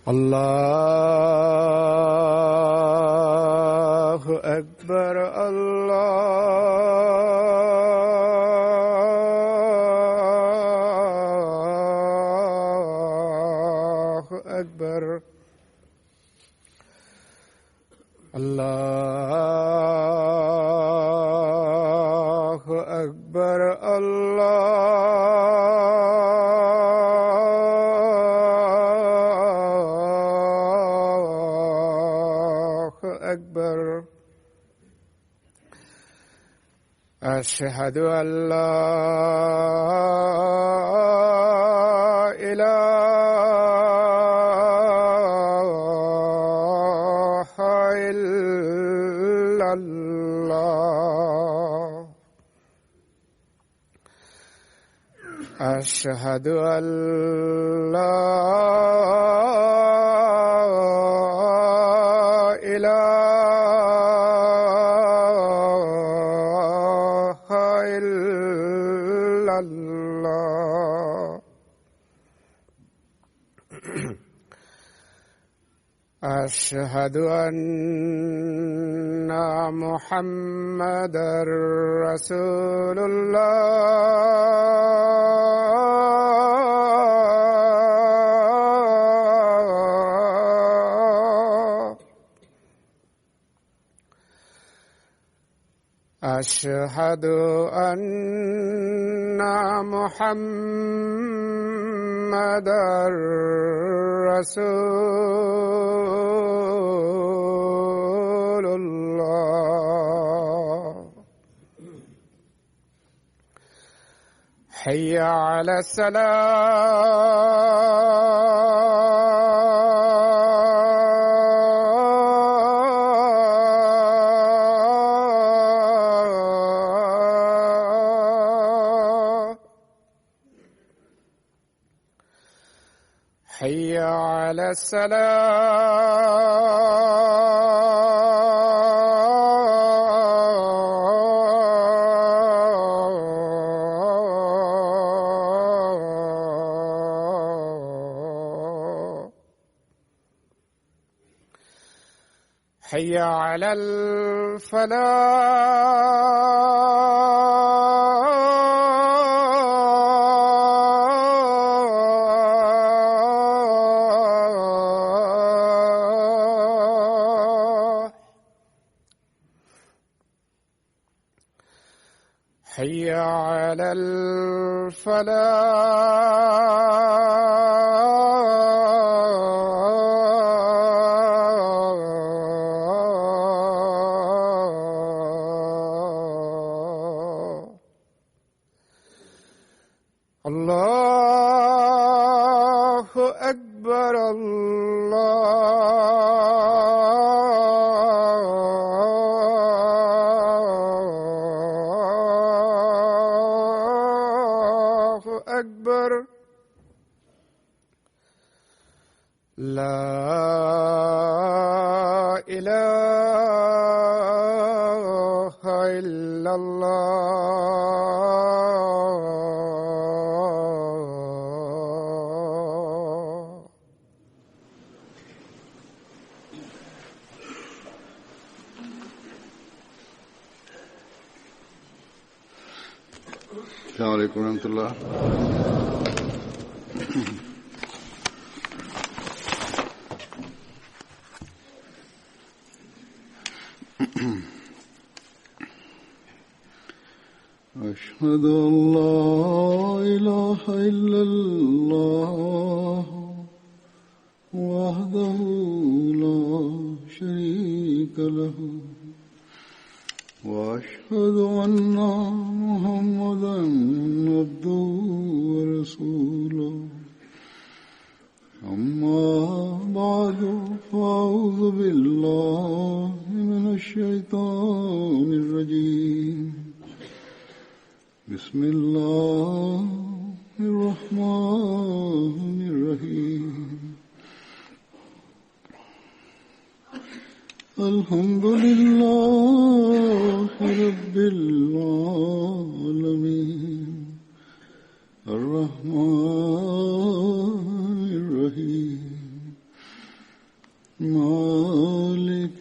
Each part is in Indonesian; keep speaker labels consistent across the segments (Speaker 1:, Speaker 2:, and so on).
Speaker 1: الله أكبر الله أكبر الله أكبر أشهد أن لا إله إلا الله أشهد أن لا أشهد أن محمدًا رسول الله أشهد أن محمدًا رسول الله حي على الصلاة حي على الصلاة حي على الفلاح حي على الفلاح الله أكبر الله أكبر لا إله إلا الله
Speaker 2: السلام عليكم ورحمة الله. أشهد أن لا إله إلا الله وحده لا شريك له وأشهد أن محمدًا عبده ورسوله أما بعد فأعوذ بالله من الشيطان الرجيم بسم الله الرحمن الرحيم الحمد لله رب العالمين الرحمن الرحيم مالك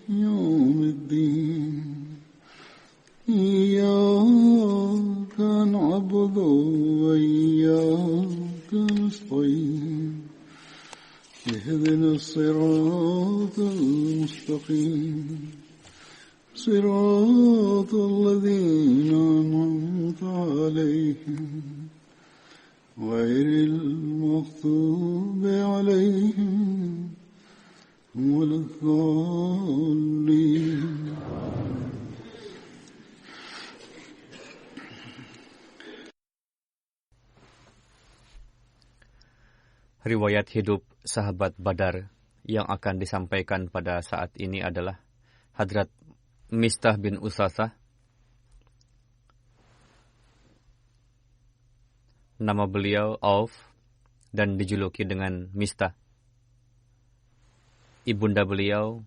Speaker 2: يوم الدين إياك نعبد وإياك نستعين اهدنا الصراط المستقيم صراط الذين أنعمت عليهم غير المغضوب عليهم ولا الضالين.
Speaker 3: Riwayat hidup sahabat Badar yang akan disampaikan pada saat ini adalah Hadrat Mistah bin Usasah. Nama beliau Auf dan dijuluki dengan Mistah. Ibunda beliau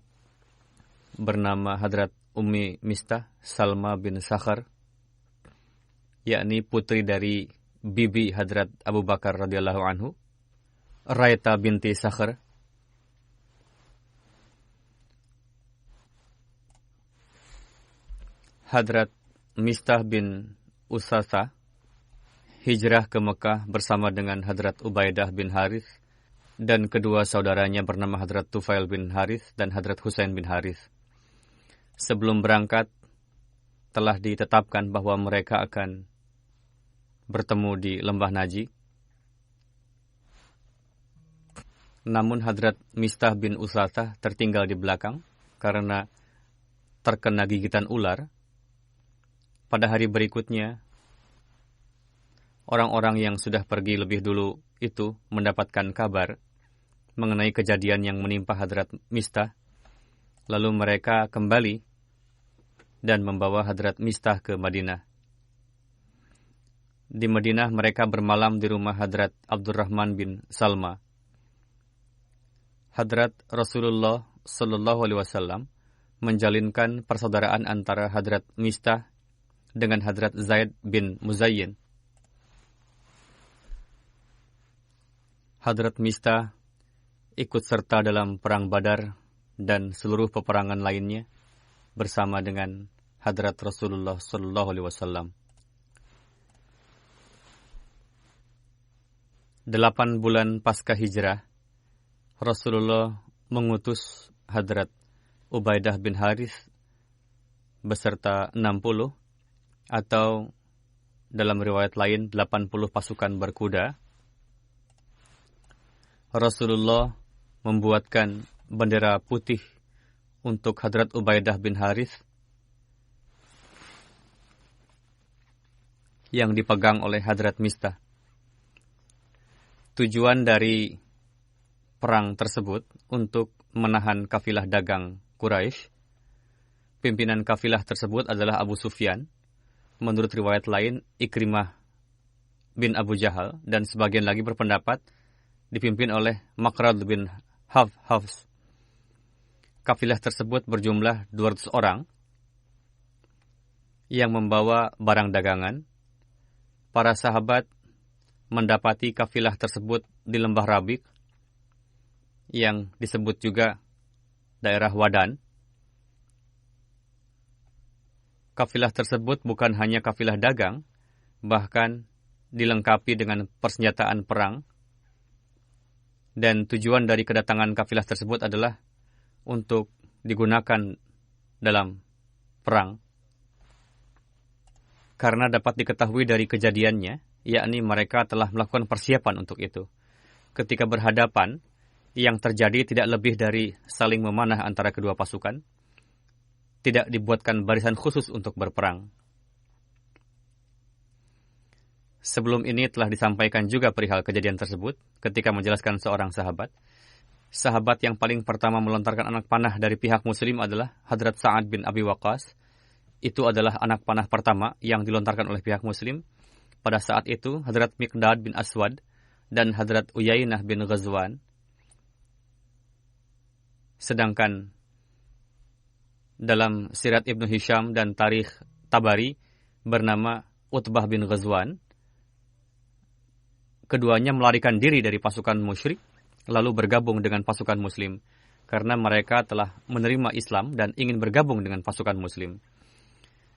Speaker 3: bernama Hadrat Ummi Mistah Salma bin Sakhar, yakni putri dari bibi Hadrat Abu Bakar radhiyallahu anhu, Raita binti Sakhar. Hadrat Mistah bin Usasah hijrah ke Mekah bersama dengan Hadrat Ubaidah bin Harith dan kedua saudaranya bernama Hadrat Tufail bin Harith dan Hadrat Husain bin Harith. Sebelum berangkat, telah ditetapkan bahwa mereka akan bertemu di Lembah Naji. Namun Hadrat Mistah bin Usasah tertinggal di belakang karena terkena gigitan ular. Pada hari berikutnya, orang-orang yang sudah pergi lebih dulu itu mendapatkan kabar mengenai kejadian yang menimpa Hadrat Mistah. Lalu mereka kembali dan membawa Hadrat Mistah ke Madinah. Di Madinah mereka bermalam di rumah Hadrat Abdurrahman bin Salma. Hadrat Rasulullah Sallallahu Alaihi Wasallam menjalinkan persaudaraan antara Hadrat Mistah dengan Hadrat Zaid bin Muzayyin. Hadrat Mistah ikut serta dalam perang Badar dan seluruh peperangan lainnya bersama dengan Hadrat Rasulullah Sallallahu Alaihi Wasallam. 8 bulan pasca hijrah, Rasulullah mengutus Hadrat Ubaidah bin Harith beserta 60 atau dalam riwayat lain 80 pasukan berkuda. Rasulullah membuatkan bendera putih untuk Hadrat Ubaidah bin Harith yang dipegang oleh Hadrat Mistah. Tujuan dari perang tersebut untuk menahan kafilah dagang Quraisy. Pimpinan kafilah tersebut adalah Abu Sufyan. Menurut riwayat lain, Ikrimah bin Abu Jahal, dan sebagian lagi berpendapat dipimpin oleh Makrad bin Hafs. Kafilah tersebut berjumlah 200 orang yang membawa barang dagangan. Para sahabat mendapati kafilah tersebut di lembah Rabiq, yang disebut juga daerah Wadan. Kafilah tersebut bukan hanya kafilah dagang, bahkan dilengkapi dengan persenjataan perang. Dan tujuan dari kedatangan kafilah tersebut adalah untuk digunakan dalam perang. Karena dapat diketahui dari kejadiannya, yakni mereka telah melakukan persiapan untuk itu. Ketika berhadapan, yang terjadi tidak lebih dari saling memanah antara kedua pasukan. Tidak dibuatkan barisan khusus untuk berperang. Sebelum ini telah disampaikan juga perihal kejadian tersebut ketika menjelaskan seorang sahabat. Sahabat yang paling pertama melontarkan anak panah dari pihak muslim adalah Hadrat Sa'ad bin Abi Waqqas itu adalah anak panah pertama yang dilontarkan oleh pihak Muslim. Pada saat itu, Hadrat Miqdad bin Aswad dan Hadrat Uyainah bin Ghazwan. Sedangkan dalam Sirat Ibnu Hisham dan Tarikh Tabari bernama Utbah bin Ghazwan. Keduanya melarikan diri dari pasukan musyrik, lalu bergabung dengan pasukan Muslim, karena mereka telah menerima Islam dan ingin bergabung dengan pasukan Muslim.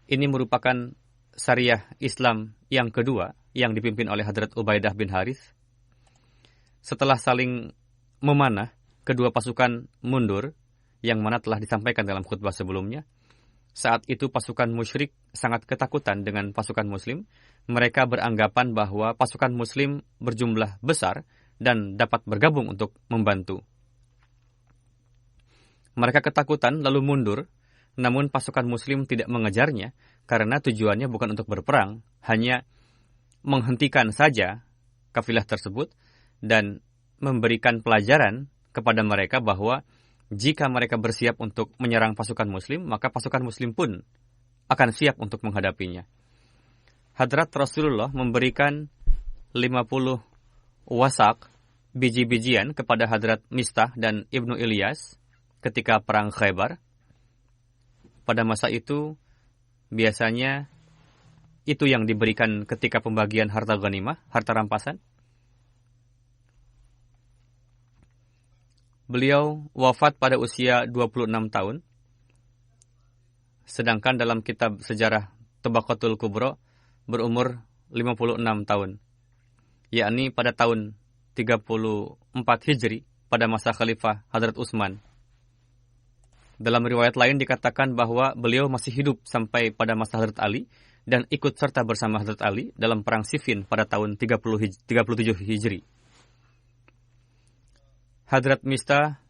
Speaker 3: Ini merupakan syariah Islam yang kedua yang dipimpin oleh Hadrat Ubaidah bin Harith. Setelah saling memanah, kedua pasukan mundur, yang mana telah disampaikan dalam khutbah sebelumnya. Saat itu pasukan musyrik sangat ketakutan dengan pasukan Muslim. Mereka beranggapan bahwa pasukan Muslim berjumlah besar dan dapat bergabung untuk membantu. Mereka ketakutan lalu mundur, namun pasukan Muslim tidak mengejarnya karena tujuannya bukan untuk berperang, hanya menghentikan saja kafilah tersebut dan memberikan pelajaran kepada mereka bahwa jika mereka bersiap untuk menyerang pasukan Muslim, maka pasukan Muslim pun akan siap untuk menghadapinya. Hadrat Rasulullah memberikan 50 wasak, biji-bijian kepada Hadrat Mistah dan Ibnu Ilyas ketika perang Khaybar. Pada masa itu, biasanya itu yang diberikan ketika pembagian harta ghanimah, harta rampasan. Beliau wafat pada usia 26 tahun. Sedangkan dalam kitab sejarah Tabaqatul Kubra berumur 56 tahun. Yakni pada tahun 34 Hijri pada masa Khalifah Hadrat Utsman. Dalam riwayat lain dikatakan bahwa beliau masih hidup sampai pada masa Hadrat Ali dan ikut serta bersama Hadrat Ali dalam perang Siffin pada tahun 37 Hijri. Hadrat Mistah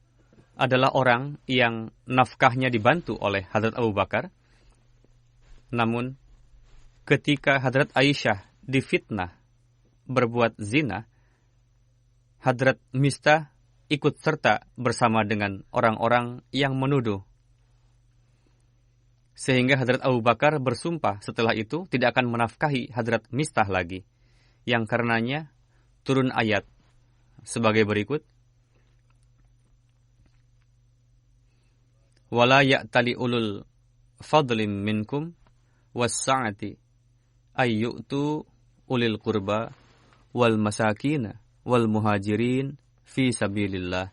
Speaker 3: adalah orang yang nafkahnya dibantu oleh Hadrat Abu Bakar. Namun, ketika Hadrat Aisyah difitnah berbuat zina, Hadrat Mistah ikut serta bersama dengan orang-orang yang menuduh. Sehingga Hadrat Abu Bakar bersumpah setelah itu tidak akan menafkahi Hadrat Mistah lagi. Yang karenanya turun ayat sebagai berikut. Wala ya'tali ulul fadlim minkum was-sa'ati ayyu'tu ulil qurba wal masakina wal muhajirin fi sabilillah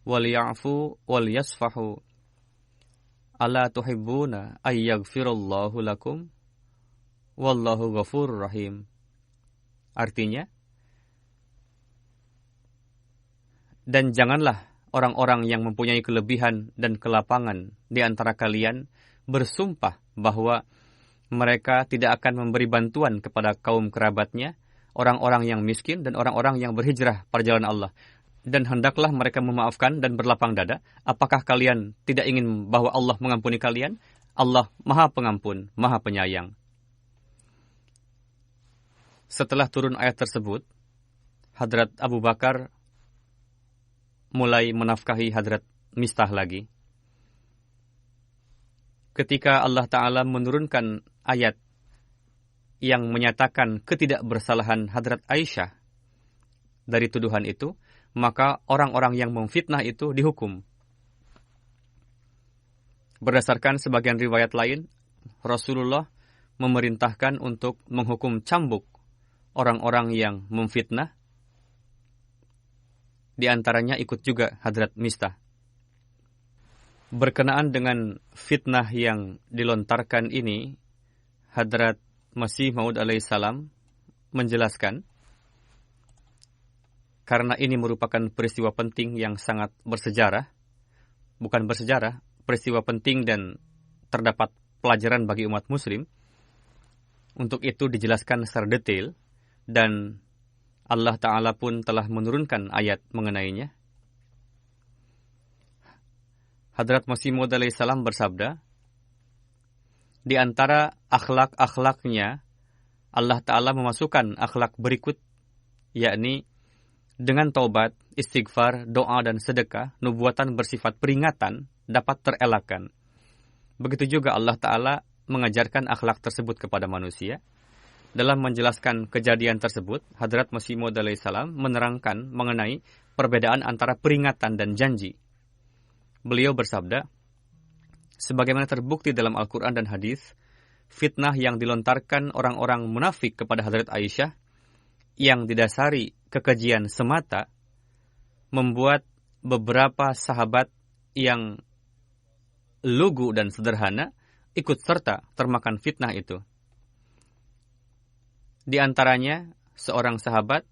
Speaker 3: wal ya'fu wal yasfahu ala tuhibbuna ayyaghfirallahu lakum wallahu ghafurur rahim. Artinya, dan janganlah orang-orang yang mempunyai kelebihan dan kelapangan di antara kalian bersumpah bahwa mereka tidak akan memberi bantuan kepada kaum kerabatnya, orang-orang yang miskin dan orang-orang yang berhijrah pada jalan Allah. Dan hendaklah mereka memaafkan dan berlapang dada. Apakah kalian tidak ingin bahwa Allah mengampuni kalian? Allah Maha Pengampun, Maha Penyayang. Setelah turun ayat tersebut, Hadrat Abu Bakar mulai menafkahi Hadrat Mistah lagi. Ketika Allah Ta'ala menurunkan ayat yang menyatakan ketidakbersalahan Hadrat Aisyah dari tuduhan itu, maka orang-orang yang memfitnah itu dihukum. Berdasarkan sebagian riwayat lain, Rasulullah memerintahkan untuk menghukum cambuk orang-orang yang memfitnah. Di antaranya ikut juga Hadrat Mistah. Berkenaan dengan fitnah yang dilontarkan ini, Hadrat Masih Maud alaihissalam menjelaskan, karena ini merupakan peristiwa penting yang sangat bersejarah, bukan bersejarah, peristiwa penting dan terdapat pelajaran bagi umat muslim. Untuk itu dijelaskan secara detail, dan Allah Ta'ala pun telah menurunkan ayat mengenainya. Hadrat Masih Maud alaihissalam bersabda, di antara akhlak-akhlaknya, Allah Ta'ala memasukkan akhlak berikut, yakni dengan taubat, istighfar, doa dan sedekah, nubuatan bersifat peringatan dapat terelakkan. Begitu juga Allah Ta'ala mengajarkan akhlak tersebut kepada manusia. Dalam menjelaskan kejadian tersebut, Hadrat Masih Maud alaihissalam menerangkan mengenai perbedaan antara peringatan dan janji. Beliau bersabda, sebagaimana terbukti dalam Al-Quran dan hadis, fitnah yang dilontarkan orang-orang munafik kepada Hadrat Aisyah yang didasari kekejian semata membuat beberapa sahabat yang lugu dan sederhana ikut serta termakan fitnah itu. Di antaranya seorang sahabat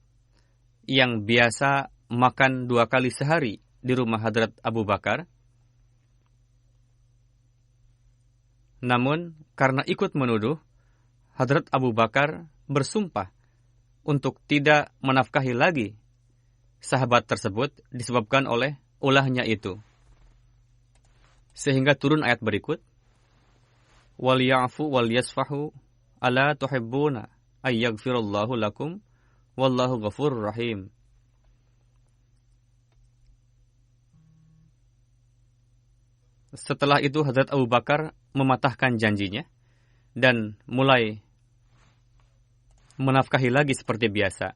Speaker 3: yang biasa makan 2 kali sehari di rumah Hadrat Abu Bakar. Namun karena ikut menuduh, Hadrat Abu Bakar bersumpah untuk tidak menafkahi lagi sahabat tersebut disebabkan oleh ulahnya itu. Sehingga turun ayat berikut, wal ya'fu wal yasfahu ala tuhibbuna ayyaghfirallahu lakum wallahu ghafurur rahim. Setelah itu Hadrat Abu Bakar mematahkan janjinya dan mulai menafkahi lagi seperti biasa.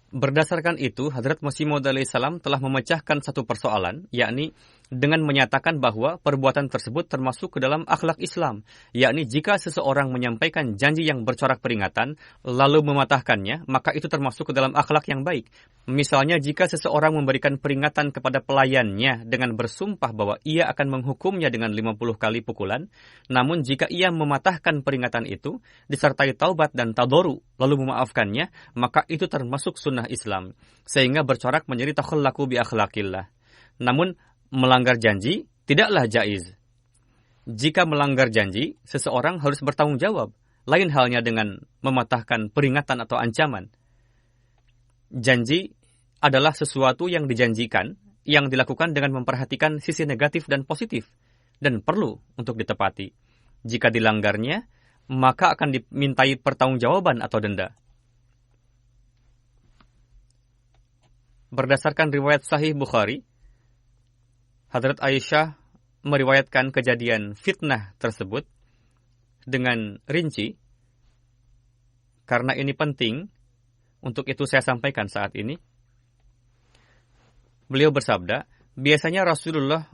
Speaker 3: Berdasarkan itu, Hadrat Masih Maud alaihissalam telah memecahkan satu persoalan, yakni dengan menyatakan bahwa perbuatan tersebut termasuk ke dalam akhlak Islam, yakni jika seseorang menyampaikan janji yang bercorak peringatan, lalu mematahkannya, maka itu termasuk ke dalam akhlak yang baik. Misalnya, jika seseorang memberikan peringatan kepada pelayannya dengan bersumpah bahwa ia akan menghukumnya dengan 50 kali pukulan, namun jika ia mematahkan peringatan itu, disertai taubat dan tadoru, lalu memaafkannya, maka itu termasuk sunnah Islam, sehingga bercorak menjadi takhallaku bi akhlaqillah. Namun, melanggar janji tidaklah jaiz. Jika melanggar janji, seseorang harus bertanggung jawab. Lain halnya dengan mematahkan peringatan atau ancaman. Janji adalah sesuatu yang dijanjikan, yang dilakukan dengan memperhatikan sisi negatif dan positif, dan perlu untuk ditepati. Jika dilanggarnya, maka akan dimintai pertanggungjawaban atau denda. Berdasarkan riwayat Sahih Bukhari, Hadrat Aisyah meriwayatkan kejadian fitnah tersebut dengan rinci. Karena ini penting, untuk itu saya sampaikan saat ini. Beliau bersabda, biasanya Rasulullah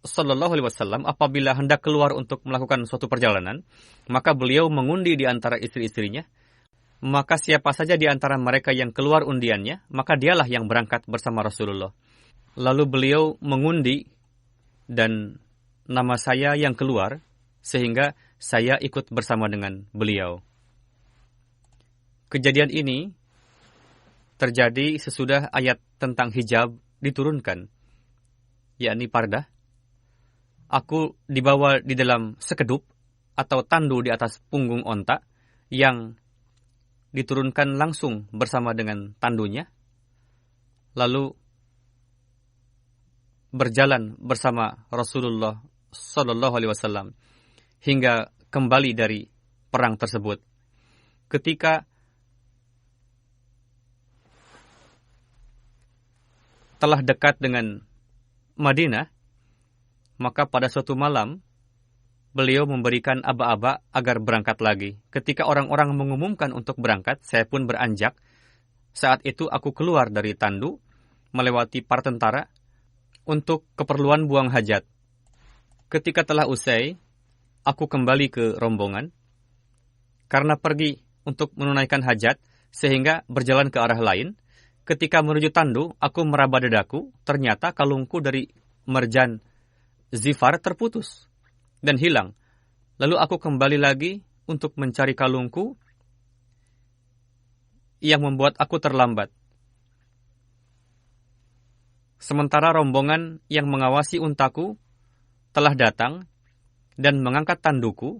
Speaker 3: Sallallahu Alaihi Wasallam apabila hendak keluar untuk melakukan suatu perjalanan, maka beliau mengundi di antara istri-istrinya. Maka siapa saja di antara mereka yang keluar undiannya, maka dialah yang berangkat bersama Rasulullah. Lalu beliau mengundi dan nama saya yang keluar, sehingga saya ikut bersama dengan beliau. Kejadian ini terjadi sesudah ayat tentang hijab diturunkan, yakni pardah. Aku dibawa di dalam sekedup atau tandu di atas punggung onta yang diturunkan langsung bersama dengan tandunya, lalu berjalan bersama Rasulullah Sallallahu Alaihi Wasallam hingga kembali dari perang tersebut. Ketika telah dekat dengan Madinah, maka pada suatu malam beliau memberikan aba-aba agar berangkat lagi. Ketika orang-orang mengumumkan untuk berangkat, saya pun beranjak. Saat itu aku keluar dari tandu, melewati para tentara, untuk keperluan buang hajat. Ketika telah usai, aku kembali ke rombongan. Karena pergi untuk menunaikan hajat, sehingga berjalan ke arah lain. Ketika menuju tandu, aku meraba dadaku, ternyata kalungku dari merjan zifar terputus dan hilang. Lalu aku kembali lagi untuk mencari kalungku yang membuat aku terlambat. Sementara rombongan yang mengawasi untaku telah datang dan mengangkat tanduku,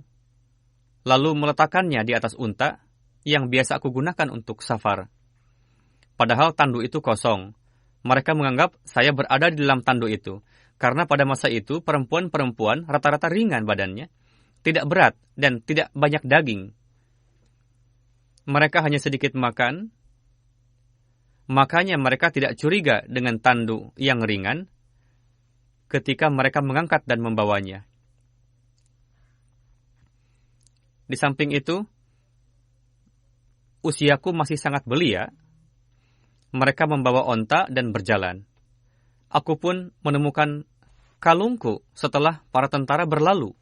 Speaker 3: lalu meletakkannya di atas unta yang biasa aku gunakan untuk safar. Padahal tandu itu kosong. Mereka menganggap saya berada di dalam tandu itu. Karena pada masa itu perempuan-perempuan rata-rata ringan badannya, tidak berat dan tidak banyak daging. Mereka hanya sedikit makan, makanya mereka tidak curiga dengan tandu yang ringan ketika mereka mengangkat dan membawanya. Di samping itu, usiaku masih sangat belia. Mereka membawa onta dan berjalan. Aku pun menemukan kalungku setelah para tentara berlalu.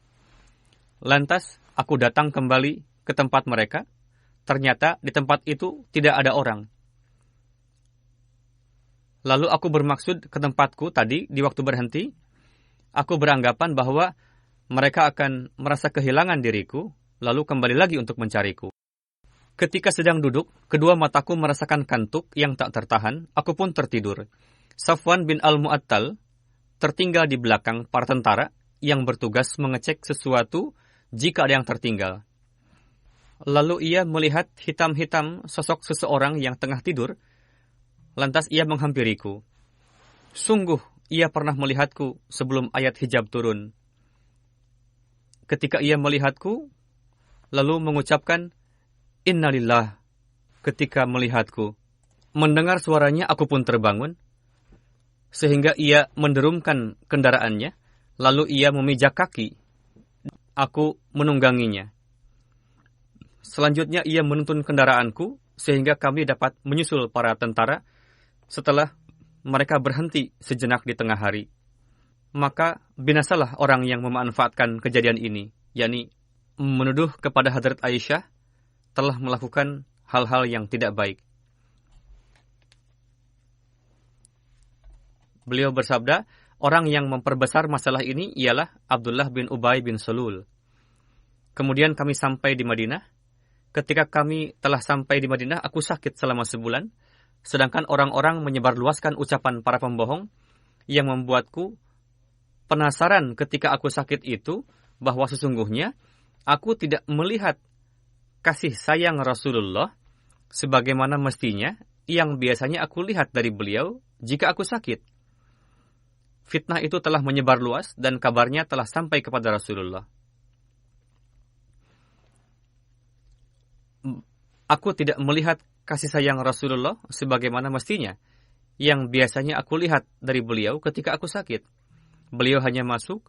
Speaker 3: Lantas, aku datang kembali ke tempat mereka. Ternyata di tempat itu tidak ada orang. Lalu aku bermaksud ke tempatku tadi di waktu berhenti. Aku beranggapan bahwa mereka akan merasa kehilangan diriku, lalu kembali lagi untuk mencariku. Ketika sedang duduk, kedua mataku merasakan kantuk yang tak tertahan, aku pun tertidur. Safwan bin Al-Mu'attal tertinggal di belakang para tentara yang bertugas mengecek sesuatu jika ada yang tertinggal. Lalu ia melihat hitam-hitam sosok seseorang yang tengah tidur, lantas ia menghampiriku. Sungguh, ia pernah melihatku sebelum ayat hijab turun. Ketika ia melihatku, lalu mengucapkan, Innalillah, ketika melihatku. Mendengar suaranya, aku pun terbangun, sehingga ia menderumkan kendaraannya, lalu ia memijak kaki. Aku menungganginya. Selanjutnya ia menuntun kendaraanku, sehingga kami dapat menyusul para tentara setelah mereka berhenti sejenak di tengah hari. Maka binasalah orang yang memanfaatkan kejadian ini, yakni menuduh kepada Hadrat Aisyah telah melakukan hal-hal yang tidak baik. Beliau bersabda, orang yang memperbesar masalah ini ialah Abdullah bin Ubay bin Salul. Kemudian kami sampai di Madinah. Ketika kami telah sampai di Madinah, aku sakit selama sebulan, sedangkan orang-orang menyebarluaskan ucapan para pembohong yang membuatku penasaran ketika aku sakit itu, bahwa sesungguhnya aku tidak melihat kasih sayang Rasulullah sebagaimana mestinya yang biasanya aku lihat dari beliau jika aku sakit. Fitnah itu telah menyebar luas dan kabarnya telah sampai kepada Rasulullah. Aku tidak melihat kasih sayang Rasulullah sebagaimana mestinya yang biasanya aku lihat dari beliau ketika aku sakit. Beliau hanya masuk,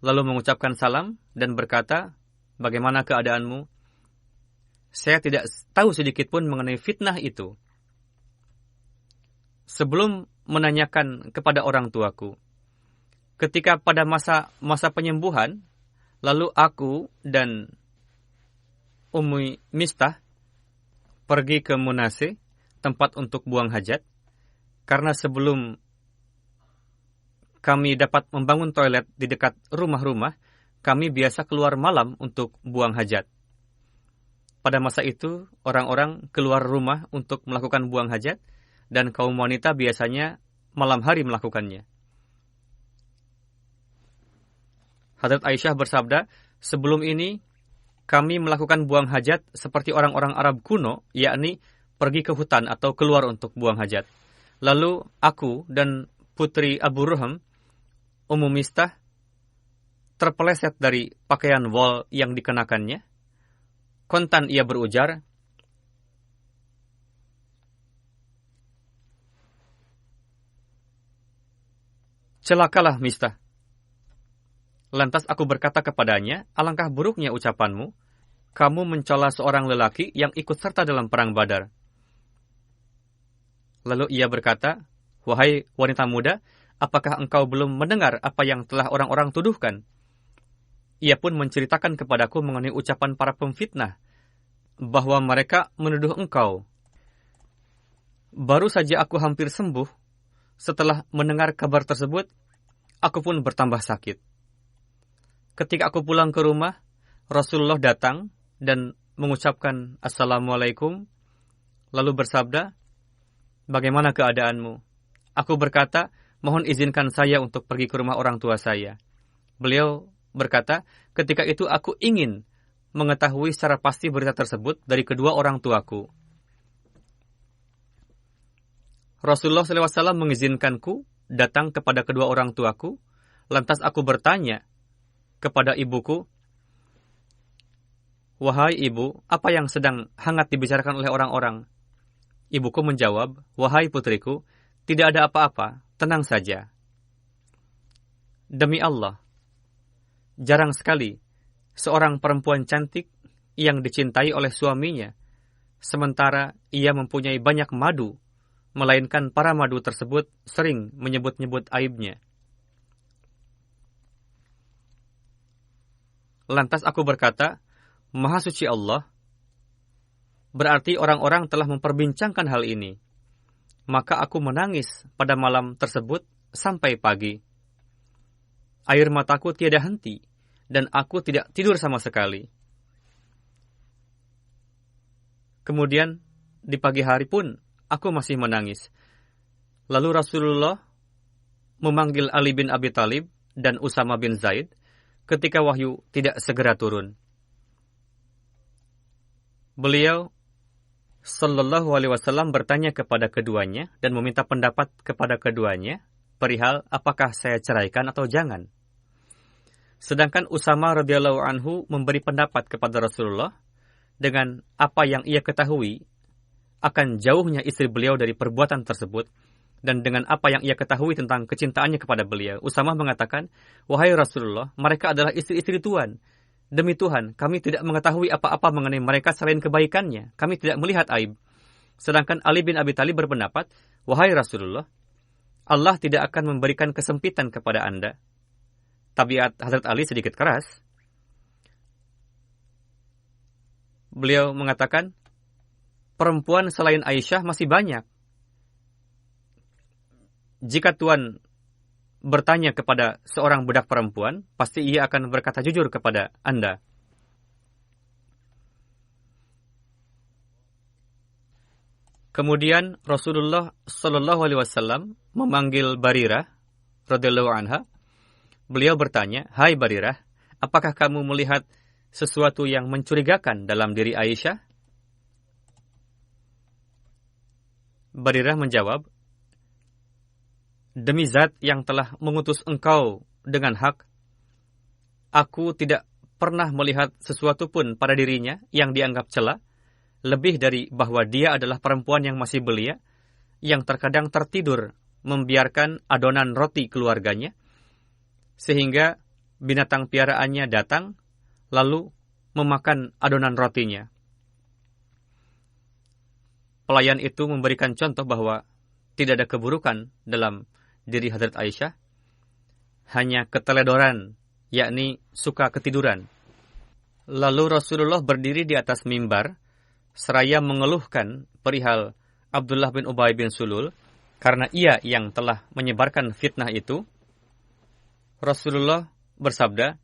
Speaker 3: lalu mengucapkan salam dan berkata, bagaimana keadaanmu? Saya tidak tahu sedikit pun mengenai fitnah itu. Sebelum menanyakan kepada orang tuaku, ketika pada masa penyembuhan, lalu aku dan Ummi Mistah pergi ke Munase, tempat untuk buang hajat, karena sebelum kami dapat membangun toilet di dekat rumah-rumah, kami biasa keluar malam untuk buang hajat. Pada masa itu, orang-orang keluar rumah untuk melakukan buang hajat, dan kaum wanita biasanya malam hari melakukannya. Hadrat Aisyah bersabda, sebelum ini kami melakukan buang hajat seperti orang-orang Arab kuno, yakni pergi ke hutan atau keluar untuk buang hajat. Lalu aku dan putri Abu Ruham, Ummu Mistah, terpeleset dari pakaian wol yang dikenakannya. Kontan ia berujar, celakalah Mistah. Lantas aku berkata kepadanya, alangkah buruknya ucapanmu, kamu mencela seorang lelaki yang ikut serta dalam perang Badar. Lalu ia berkata, wahai wanita muda, apakah engkau belum mendengar apa yang telah orang-orang tuduhkan? Ia pun menceritakan kepadaku mengenai ucapan para pemfitnah, bahwa mereka menuduh engkau. Baru saja aku hampir sembuh, setelah mendengar kabar tersebut, aku pun bertambah sakit. Ketika aku pulang ke rumah, Rasulullah datang dan mengucapkan Assalamualaikum, lalu bersabda, bagaimana keadaanmu? Aku berkata, mohon izinkan saya untuk pergi ke rumah orang tua saya. Beliau berkata, ketika itu aku ingin mengetahui secara pasti berita tersebut dari kedua orang tuaku. Rasulullah SAW mengizinkanku datang kepada kedua orang tuaku, lantas aku bertanya kepada ibuku, wahai ibu, apa yang sedang hangat dibicarakan oleh orang-orang? Ibuku menjawab, wahai putriku, tidak ada apa-apa, tenang saja. Demi Allah, jarang sekali seorang perempuan cantik yang dicintai oleh suaminya, sementara ia mempunyai banyak madu, melainkan para madu tersebut sering menyebut-nyebut aibnya. Lantas aku berkata, Maha suci Allah, berarti orang-orang telah memperbincangkan hal ini. Maka aku menangis pada malam tersebut sampai pagi. Air mataku tiada henti, dan aku tidak tidur sama sekali. Kemudian, di pagi hari pun, aku masih menangis. Lalu Rasulullah memanggil Ali bin Abi Thalib dan Usama bin Zaid ketika wahyu tidak segera turun. Beliau Sallallahu Alaihi Wasallam bertanya kepada keduanya dan meminta pendapat kepada keduanya perihal apakah saya ceraikan atau jangan. Sedangkan Usama radhiyallahu anhu memberi pendapat kepada Rasulullah dengan apa yang ia ketahui akan jauhnya istri beliau dari perbuatan tersebut dan dengan apa yang ia ketahui tentang kecintaannya kepada beliau. Usama mengatakan, wahai Rasulullah, mereka adalah istri-istri Tuhan. Demi Tuhan, kami tidak mengetahui apa-apa mengenai mereka selain kebaikannya. Kami tidak melihat aib. Sedangkan Ali bin Abi Thalib berpendapat, wahai Rasulullah, Allah tidak akan memberikan kesempitan kepada Anda. Tabiat Hazrat Ali sedikit keras. Beliau mengatakan, perempuan selain Aisyah masih banyak. Jika Tuhan bertanya kepada seorang budak perempuan, pasti ia akan berkata jujur kepada Anda. Kemudian Rasulullah Shallallahu Alaihi Wasallam memanggil Barirah radhiyallahu anha. Beliau bertanya, hai Barirah, apakah kamu melihat sesuatu yang mencurigakan dalam diri Aisyah? Barirah menjawab, demi zat yang telah mengutus engkau dengan hak, aku tidak pernah melihat sesuatu pun pada dirinya yang dianggap cela, lebih dari bahwa dia adalah perempuan yang masih belia, yang terkadang tertidur membiarkan adonan roti keluarganya, sehingga binatang piaraannya datang, lalu memakan adonan rotinya. Pelayan itu memberikan contoh bahwa tidak ada keburukan dalam diri Hadrat Aisyah, hanya keteledoran, yakni suka ketiduran. Lalu Rasulullah berdiri di atas mimbar, seraya mengeluhkan perihal Abdullah bin Ubay bin Sulul, karena ia yang telah menyebarkan fitnah itu. Rasulullah bersabda,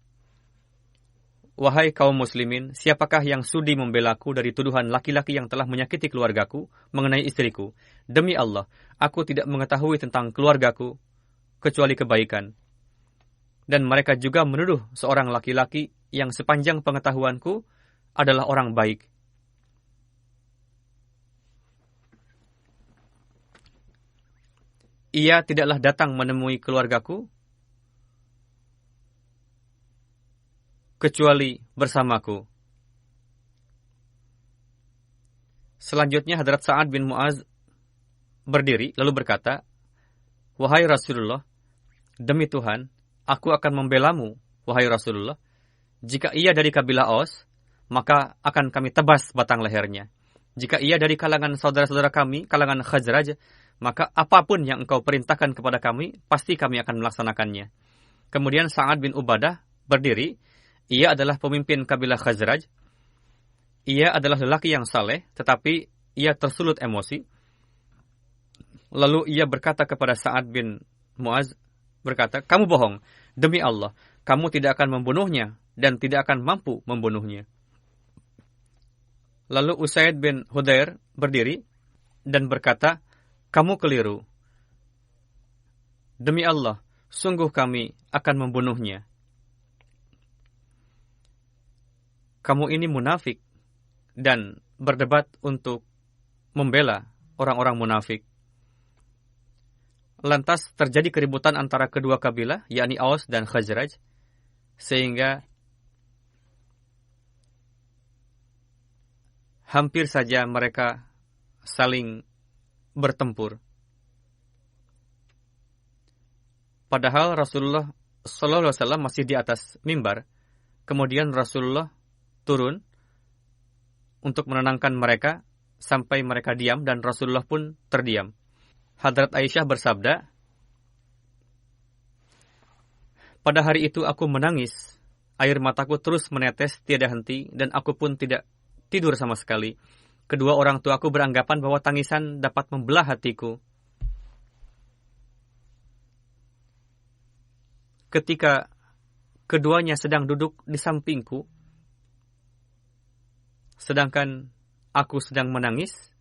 Speaker 3: wahai kaum muslimin, siapakah yang sudi membelaku dari tuduhan laki-laki yang telah menyakiti keluargaku mengenai istriku? Demi Allah, aku tidak mengetahui tentang keluargaku kecuali kebaikan. Dan mereka juga menuduh seorang laki-laki yang sepanjang pengetahuanku adalah orang baik. Ia tidaklah datang menemui keluargaku kecuali bersamaku. Selanjutnya Hadrat Sa'ad bin Mu'az berdiri lalu berkata, wahai Rasulullah, demi Tuhan, aku akan membelamu, wahai Rasulullah. Jika ia dari kabilah Aus, maka akan kami tebas batang lehernya. Jika ia dari kalangan saudara-saudara kami, kalangan Khazraj, maka apapun yang engkau perintahkan kepada kami, pasti kami akan melaksanakannya. Kemudian Sa'ad bin Ubadah berdiri. Ia adalah pemimpin kabilah Khazraj. Ia adalah lelaki yang saleh, tetapi ia tersulut emosi. Lalu ia berkata kepada Sa'ad bin Mu'az, berkata, kamu bohong. Demi Allah, kamu tidak akan membunuhnya dan tidak akan mampu membunuhnya. Lalu Usaid bin Hudair berdiri dan berkata, kamu keliru. Demi Allah, sungguh kami akan membunuhnya. Kamu ini munafik dan berdebat untuk membela orang-orang munafik. Lantas terjadi keributan antara kedua kabilah, yakni Aus dan Khazraj, sehingga hampir saja mereka saling bertempur. Padahal Rasulullah SAW masih di atas mimbar. Kemudian Rasulullah turun untuk menenangkan mereka sampai mereka diam dan Rasulullah pun terdiam. Hadrat Aisyah bersabda, "Pada hari itu aku menangis. Air mataku terus menetes tiada henti dan aku pun tidak tidur sama sekali. Kedua orang tuaku beranggapan bahwa tangisan dapat membelah hatiku. Ketika keduanya sedang duduk di sampingku, sedangkan aku sedang menangis,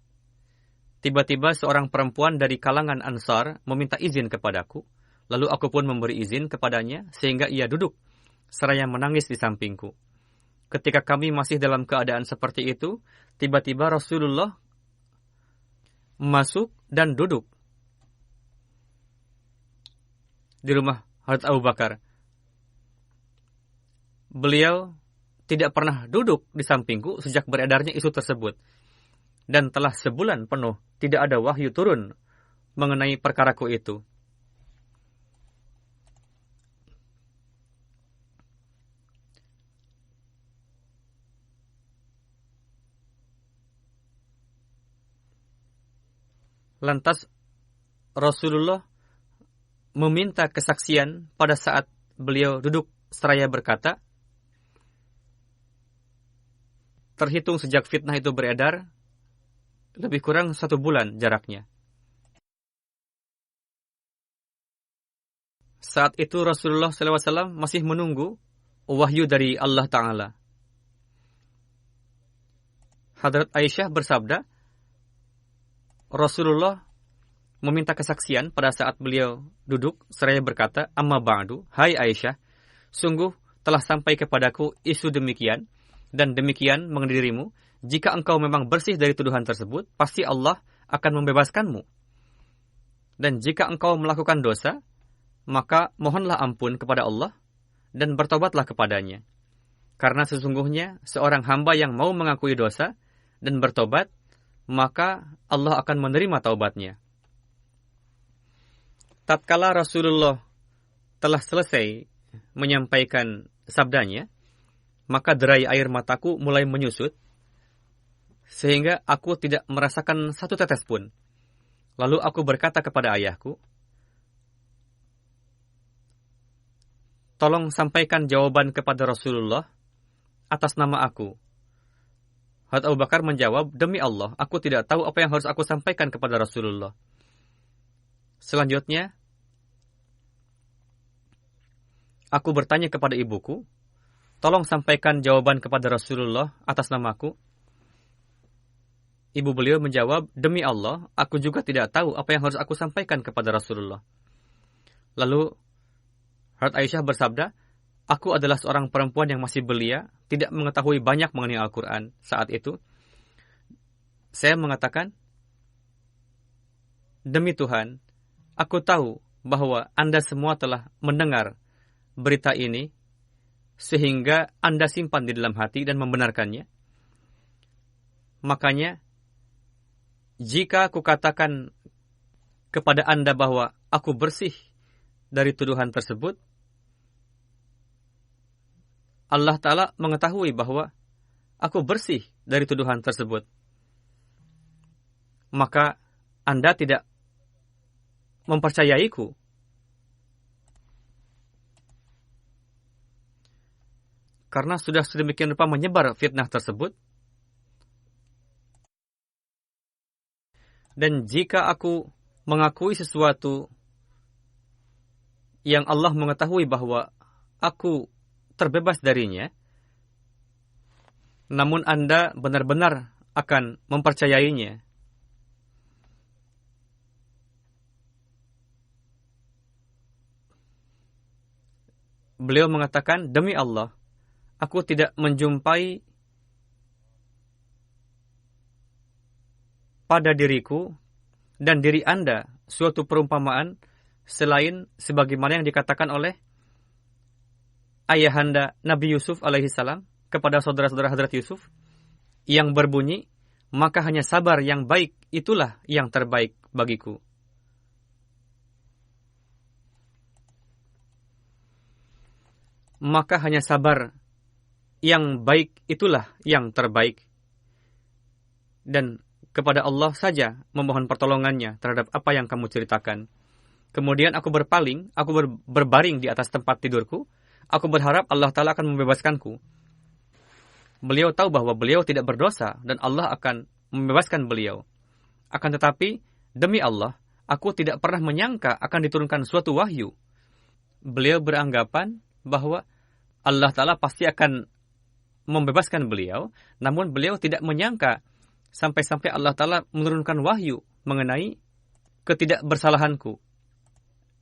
Speaker 3: tiba-tiba seorang perempuan dari kalangan Ansar meminta izin kepadaku. Lalu aku pun memberi izin kepadanya sehingga ia duduk seraya menangis di sampingku. Ketika kami masih dalam keadaan seperti itu, tiba-tiba Rasulullah masuk dan duduk di rumah Hadrat Abu Bakar. Beliau tidak pernah duduk di sampingku sejak beredarnya isu tersebut. Dan telah sebulan penuh tidak ada wahyu turun mengenai perkaraku itu. Lantas Rasulullah meminta kesaksian pada saat beliau duduk seraya berkata, terhitung sejak fitnah itu beredar, lebih kurang 1 bulan jaraknya. Saat itu Rasulullah SAW masih menunggu wahyu dari Allah Ta'ala. Hadrat Aisyah bersabda, Rasulullah meminta kesaksian pada saat beliau duduk seraya berkata, "Amma ba'du, hai Aisyah, sungguh telah sampai kepadaku isu demikian dan demikian mengenai dirimu. Jika engkau memang bersih dari tuduhan tersebut, pasti Allah akan membebaskanmu. Dan jika engkau melakukan dosa, maka mohonlah ampun kepada Allah dan bertobatlah kepadanya. Karena sesungguhnya seorang hamba yang mau mengakui dosa dan bertobat, maka Allah akan menerima taubatnya." Tatkala Rasulullah telah selesai menyampaikan sabdanya, maka derai air mataku mulai menyusut, sehingga aku tidak merasakan satu tetes pun. Lalu aku berkata kepada ayahku, "Tolong sampaikan jawaban kepada Rasulullah atas nama aku." Hadrat Abu Bakar menjawab, "Demi Allah, aku tidak tahu apa yang harus aku sampaikan kepada Rasulullah." Selanjutnya, aku bertanya kepada ibuku, "Tolong sampaikan jawaban kepada Rasulullah atas namaku." Ibu beliau menjawab, "Demi Allah, aku juga tidak tahu apa yang harus aku sampaikan kepada Rasulullah." Lalu, Hadrat Aisyah bersabda, "Aku adalah seorang perempuan yang masih belia, tidak mengetahui banyak mengenai Al-Quran saat itu. Saya mengatakan, demi Tuhan, aku tahu bahwa Anda semua telah mendengar berita ini, sehingga Anda simpan di dalam hati dan membenarkannya. Makanya, jika aku katakan kepada Anda bahwa aku bersih dari tuduhan tersebut, Allah Ta'ala mengetahui bahwa aku bersih dari tuduhan tersebut. Maka Anda tidak mempercayaiku. Karena sudah sedemikian rupa menyebar fitnah tersebut. Dan jika aku mengakui sesuatu yang Allah mengetahui bahwa aku terbebas darinya, namun Anda benar-benar akan mempercayainya. Beliau mengatakan, demi Allah, aku tidak menjumpai pada diriku dan diri Anda suatu perumpamaan selain sebagaimana yang dikatakan oleh ayahanda Nabi Yusuf alaihissalam kepada saudara-saudara Hadrat Yusuf yang berbunyi, maka hanya sabar yang baik itulah yang terbaik bagiku. Maka hanya sabar yang baik itulah yang terbaik. dan kepada Allah saja memohon pertolongannya terhadap apa yang kamu ceritakan. Kemudian aku berpaling, aku berbaring di atas tempat tidurku. Aku berharap Allah Ta'ala akan membebaskanku. Beliau tahu bahwa beliau tidak berdosa dan Allah akan membebaskan beliau. Akan tetapi, demi Allah, aku tidak pernah menyangka akan diturunkan suatu wahyu. Beliau beranggapan bahwa Allah Ta'ala pasti akan membebaskan beliau, namun beliau tidak menyangka sampai-sampai Allah Ta'ala menurunkan wahyu mengenai ketidakbersalahanku.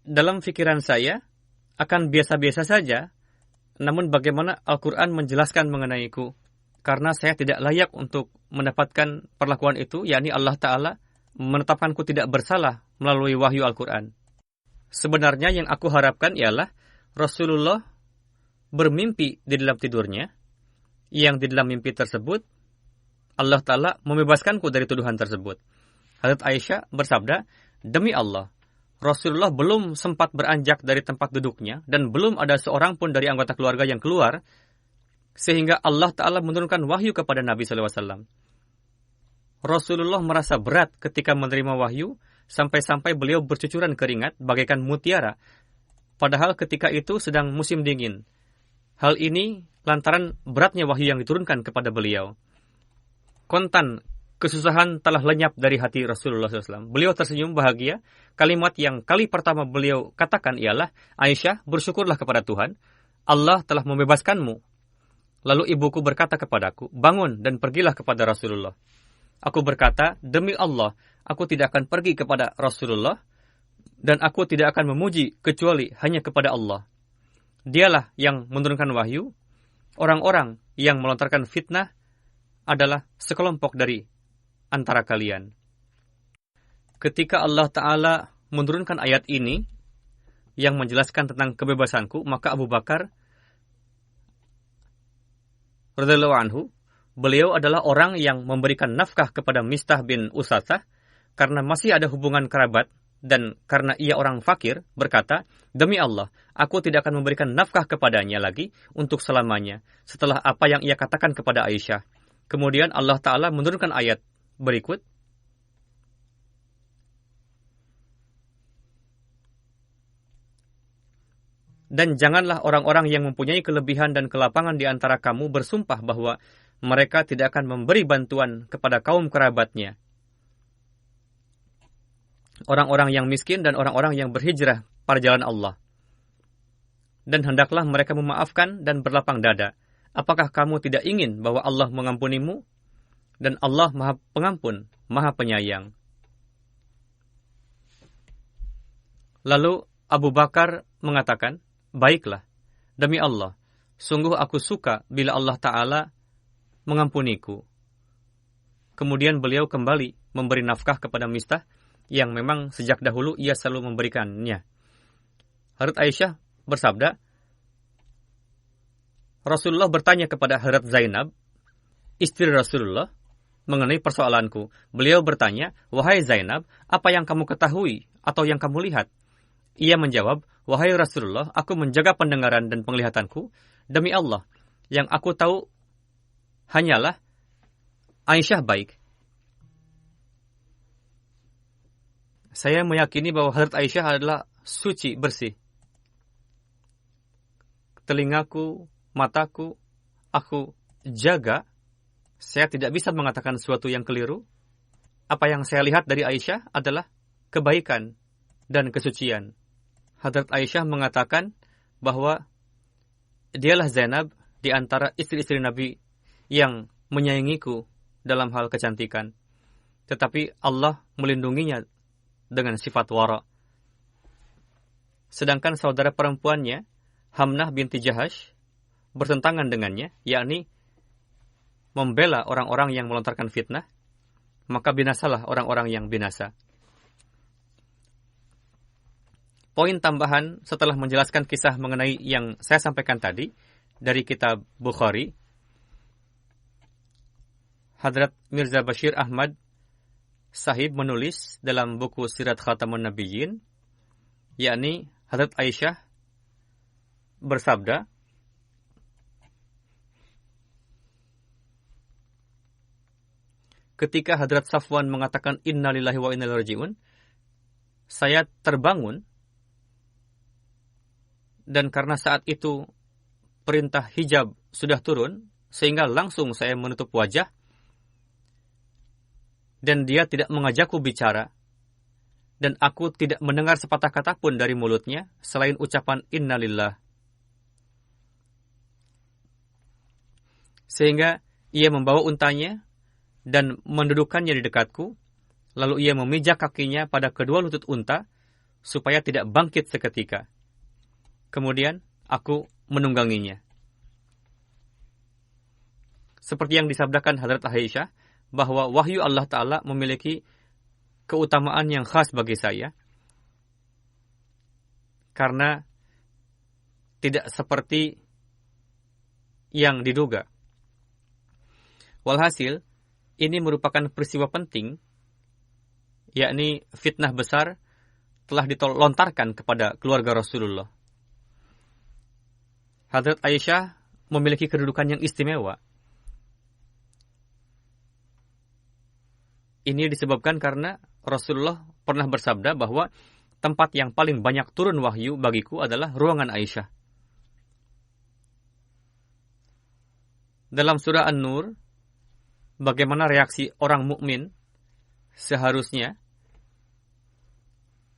Speaker 3: Dalam pikiran saya, akan biasa-biasa saja, namun bagaimana Al-Quran menjelaskan mengenaiku? Karena saya tidak layak untuk mendapatkan perlakuan itu, yakni Allah Ta'ala menetapkanku tidak bersalah melalui wahyu Al-Quran. Sebenarnya yang aku harapkan ialah Rasulullah bermimpi di dalam tidurnya, yang di dalam mimpi tersebut, Allah Ta'ala membebaskanku dari tuduhan tersebut. Hazrat Aisyah bersabda, demi Allah, Rasulullah belum sempat beranjak dari tempat duduknya dan belum ada seorang pun dari anggota keluarga yang keluar sehingga Allah Ta'ala menurunkan wahyu kepada Nabi SAW. Rasulullah merasa berat ketika menerima wahyu sampai-sampai beliau bercucuran keringat bagaikan mutiara padahal ketika itu sedang musim dingin. Hal ini lantaran beratnya wahyu yang diturunkan kepada beliau. Kontan kesusahan telah lenyap dari hati Rasulullah SAW. Beliau tersenyum bahagia. Kalimat yang kali pertama beliau katakan ialah, Aisyah, bersyukurlah kepada Tuhan. Allah telah membebaskanmu. Lalu ibuku berkata kepadaku, bangun dan pergilah kepada Rasulullah. Aku berkata, demi Allah, aku tidak akan pergi kepada Rasulullah dan aku tidak akan memuji kecuali hanya kepada Allah. Dialah yang menurunkan wahyu. Orang-orang yang melontarkan fitnah adalah sekelompok dari antara kalian. Ketika Allah Ta'ala menurunkan ayat ini yang menjelaskan tentang kebebasanku, maka Abu Bakar radhiyallahu anhu, beliau adalah orang yang memberikan nafkah kepada Mistah bin Usathah karena masih ada hubungan kerabat dan karena ia orang fakir, berkata, demi Allah, aku tidak akan memberikan nafkah kepadanya lagi untuk selamanya setelah apa yang ia katakan kepada Aisyah. Kemudian Allah Ta'ala menurunkan ayat berikut. Dan janganlah orang-orang yang mempunyai kelebihan dan kelapangan di antara kamu bersumpah bahwa mereka tidak akan memberi bantuan kepada kaum kerabatnya. Orang-orang yang miskin dan orang-orang yang berhijrah pada jalan Allah. Dan hendaklah mereka memaafkan dan berlapang dada. Apakah kamu tidak ingin bahwa Allah mengampunimu? Dan Allah Maha Pengampun, Maha Penyayang. Lalu Abu Bakar mengatakan, baiklah, demi Allah, sungguh aku suka bila Allah Ta'ala mengampuniku. Kemudian beliau kembali memberi nafkah kepada Mistah, yang memang sejak dahulu ia selalu memberikannya. Hazrat Aisyah bersabda, Rasulullah bertanya kepada Hazrat Zainab, istri Rasulullah, mengenai persoalanku. Beliau bertanya, wahai Zainab, apa yang kamu ketahui atau yang kamu lihat? Ia menjawab, wahai Rasulullah, aku menjaga pendengaran dan penglihatanku. Demi Allah, yang aku tahu hanyalah Aisyah baik. Saya meyakini bahwa Hazrat Aisyah adalah suci, bersih. Telingaku, mataku, aku jaga. Saya tidak bisa mengatakan sesuatu yang keliru. Apa yang saya lihat dari Aisyah adalah kebaikan dan kesucian. Hazrat Aisyah mengatakan bahwa dialah Zainab di antara istri-istri Nabi yang menyayangiku dalam hal kecantikan. Tetapi Allah melindunginya dengan sifat wara. Sedangkan saudara perempuannya, Hamnah binti Jahash, bertentangan dengannya, yakni membela orang-orang yang melontarkan fitnah, maka binasalah orang-orang yang binasa. Poin tambahan setelah menjelaskan kisah mengenai yang saya sampaikan tadi dari kitab Bukhari, Hadrat Mirza Bashir Ahmad Sahib menulis dalam buku Sirat Khatamun Nabiyyin, yakni Hadrat Aisyah bersabda, ketika Hadrat Safwan mengatakan innalillahi wa inna ilaihi raji'un, saya terbangun, dan karena saat itu perintah hijab sudah turun, sehingga langsung saya menutup wajah, dan dia tidak mengajakku bicara, dan aku tidak mendengar sepatah kata pun dari mulutnya, selain ucapan innalillah. Sehingga ia membawa untanya, dan mendudukkannya di dekatku, lalu ia memijak kakinya pada kedua lutut unta, supaya tidak bangkit seketika. Kemudian, aku menungganginya. Seperti yang disabdakan Hadrat Aisyah, bahwa wahyu Allah Ta'ala memiliki keutamaan yang khas bagi saya, karena tidak seperti yang diduga. Walhasil, ini merupakan peristiwa penting, yakni fitnah besar telah dilontarkan kepada keluarga Rasulullah. Hadrat Aisyah memiliki kedudukan yang istimewa. Ini disebabkan karena Rasulullah pernah bersabda bahwa tempat yang paling banyak turun wahyu bagiku adalah ruangan Aisyah. Dalam surah An-Nur, bagaimana reaksi orang mukmin seharusnya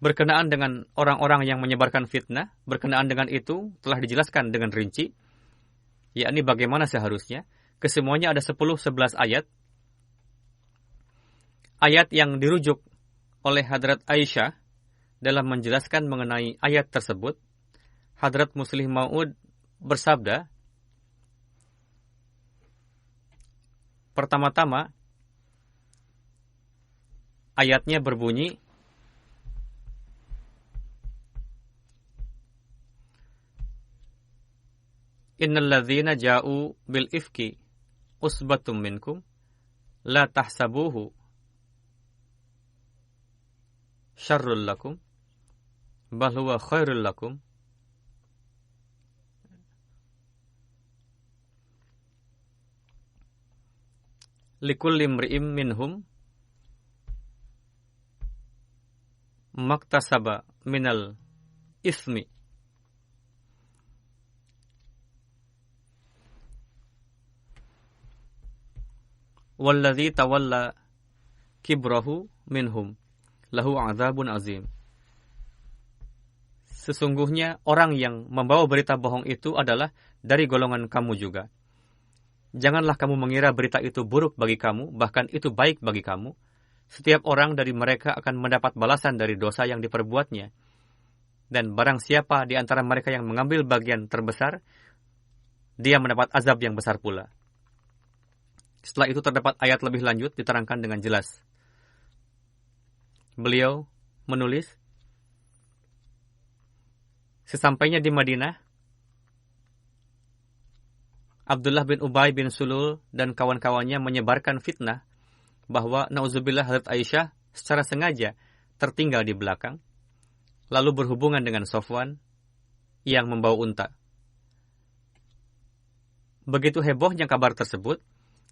Speaker 3: berkenaan dengan orang-orang yang menyebarkan fitnah, berkenaan dengan itu telah dijelaskan dengan rinci, yakni bagaimana seharusnya. Kesemuanya ada 10-11 ayat. Ayat yang dirujuk oleh Hadrat Aisyah dalam menjelaskan mengenai ayat tersebut, Hadrat Muslih Maud bersabda, pertama-tama, ayatnya berbunyi, Innal ladzina ja'u bil ifki usbatum minkum la tahsabuhu syarrul lakum bal huwa khairul lakum likulli imri'im minhum maktasaba minal ismi walladzi tawalla kibrahu minhum lahu azabun azim. Sesungguhnya orang yang membawa berita bohong itu adalah dari golongan kamu juga. Janganlah kamu mengira berita itu buruk bagi kamu, bahkan itu baik bagi kamu. Setiap orang dari mereka akan mendapat balasan dari dosa yang diperbuatnya. Dan barang siapa di antara mereka yang mengambil bagian terbesar, dia mendapat azab yang besar pula. Setelah itu terdapat ayat lebih lanjut diterangkan dengan jelas. Beliau menulis, sesampainya di Madinah, Abdullah bin Ubay bin Sulul dan kawan-kawannya menyebarkan fitnah bahwa na'udzubillah Hadrat Aisyah secara sengaja tertinggal di belakang, lalu berhubungan dengan Safwan yang membawa unta. Begitu hebohnya kabar tersebut,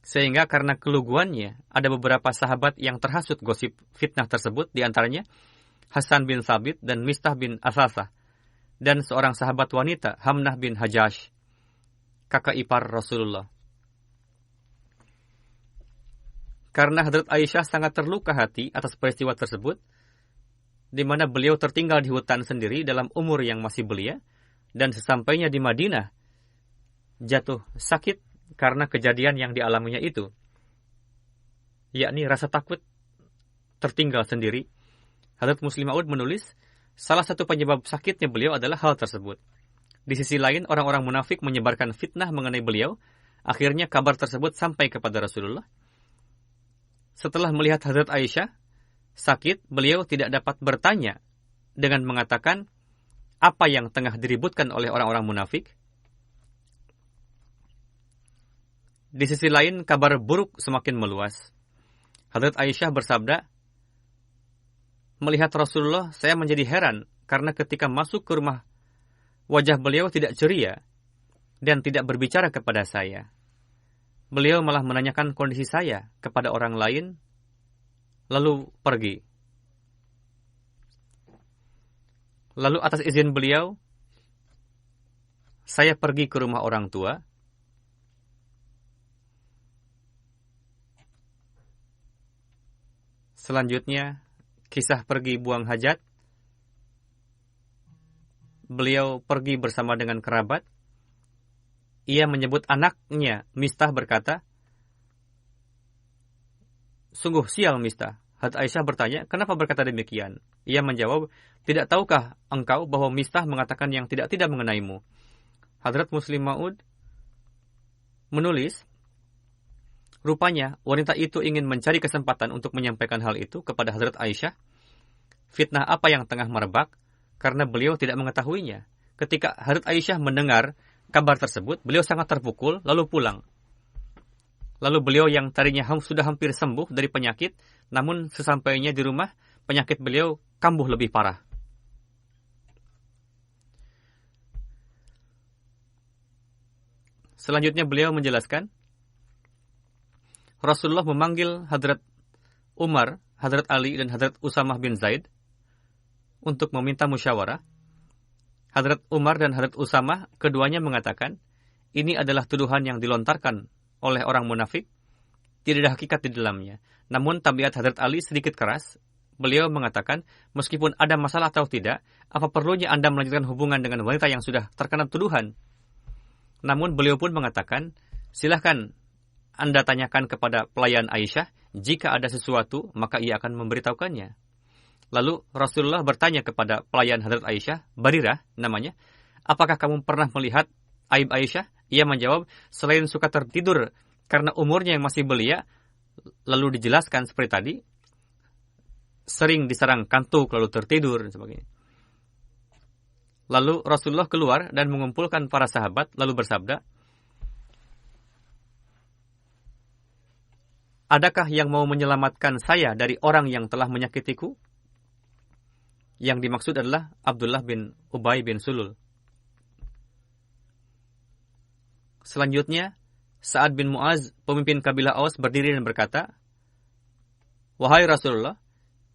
Speaker 3: sehingga karena keluguannya, ada beberapa sahabat yang terhasut gosip fitnah tersebut, di antaranya Hasan bin Thabit dan Mistah bin Asasah, dan seorang sahabat wanita, Hamnah bin Hajash, kakak ipar Rasulullah. Karena Hadrat Aisyah sangat terluka hati atas peristiwa tersebut, di mana beliau tertinggal di hutan sendiri dalam umur yang masih belia, dan sesampainya di Madinah, jatuh sakit karena kejadian yang dialaminya itu, yakni rasa takut tertinggal sendiri. Hadrat Muslih Maud menulis, salah satu penyebab sakitnya beliau adalah hal tersebut. Di sisi lain, orang-orang munafik menyebarkan fitnah mengenai beliau. Akhirnya kabar tersebut sampai kepada Rasulullah. Setelah melihat Hadrat Aisyah sakit, beliau tidak dapat bertanya dengan mengatakan apa yang tengah diributkan oleh orang-orang munafik. Di sisi lain, kabar buruk semakin meluas. Hadrat Aisyah bersabda, melihat Rasulullah, saya menjadi heran karena ketika masuk ke rumah, wajah beliau tidak ceria dan tidak berbicara kepada saya. beliau malah menanyakan kondisi saya kepada orang lain, lalu pergi. Lalu atas izin beliau, saya pergi ke rumah orang tua. Selanjutnya, kisah pergi buang hajat. Beliau pergi bersama dengan kerabat. Ia menyebut anaknya, Mistah berkata, "Sungguh sial Mistah." Hadrat Aisyah bertanya, "Kenapa berkata demikian?" Ia menjawab, "Tidak tahukah engkau bahwa Mistah mengatakan yang tidak-tidak mengenaimu?" Hadrat Muslim Maud menulis, rupanya wanita itu ingin mencari kesempatan untuk menyampaikan hal itu kepada Hadrat Aisyah. Fitnah apa yang tengah merebak, karena beliau tidak mengetahuinya. Ketika Hadrat Aisyah mendengar kabar tersebut, beliau sangat terpukul, lalu pulang. Lalu beliau yang tadinya sudah hampir sembuh dari penyakit, namun sesampainya di rumah, penyakit beliau kambuh lebih parah. Selanjutnya beliau menjelaskan, Rasulullah memanggil Hadrat Umar, Hadrat Ali, dan Hadrat Usamah bin Zaid untuk meminta musyawarah. Hadrat Umar dan Hadrat Usamah keduanya mengatakan, ini adalah tuduhan yang dilontarkan oleh orang munafik, tidak ada hakikat di dalamnya. Namun tabiat Hadrat Ali sedikit keras. Beliau mengatakan, meskipun ada masalah atau tidak, apa perlunya Anda melanjutkan hubungan dengan wanita yang sudah terkena tuduhan? Namun beliau pun mengatakan, silahkan Anda tanyakan kepada pelayan Aisyah, jika ada sesuatu, maka ia akan memberitahukannya. Lalu Rasulullah bertanya kepada pelayan Hadrat Aisyah, Barirah namanya, apakah kamu pernah melihat aib Aisyah? Ia menjawab, selain suka tertidur karena umurnya yang masih belia, lalu dijelaskan seperti tadi, sering diserang kantuk lalu tertidur dan sebagainya. Lalu Rasulullah keluar dan mengumpulkan para sahabat lalu bersabda, adakah yang mau menyelamatkan saya dari orang yang telah menyakitiku? Yang dimaksud adalah Abdullah bin Ubay bin Sulul. Selanjutnya, Sa'ad bin Mu'az, pemimpin kabilah Aus, berdiri dan berkata, wahai Rasulullah,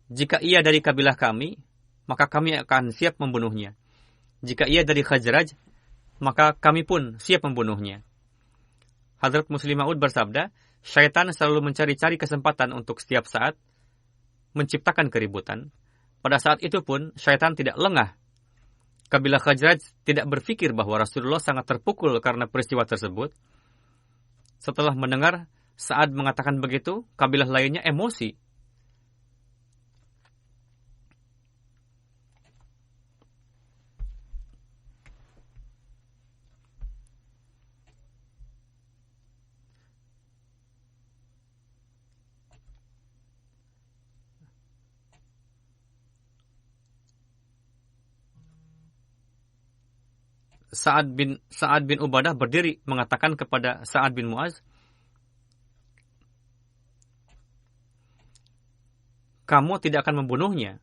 Speaker 3: jika ia dari kabilah kami, maka kami akan siap membunuhnya. Jika ia dari Khazraj, maka kami pun siap membunuhnya. Hadrat Muslim Maud bersabda, syaitan selalu mencari-cari kesempatan untuk setiap saat menciptakan keributan. Pada saat itu pun, syaitan tidak lengah. Kabilah Khazraj tidak berpikir bahwa Rasulullah sangat terpukul karena peristiwa tersebut. Setelah mendengar Sa'ad mengatakan begitu, kabilah lainnya emosi. Sa'ad bin Ubadah berdiri mengatakan kepada Sa'ad bin Mu'az, kamu tidak akan membunuhnya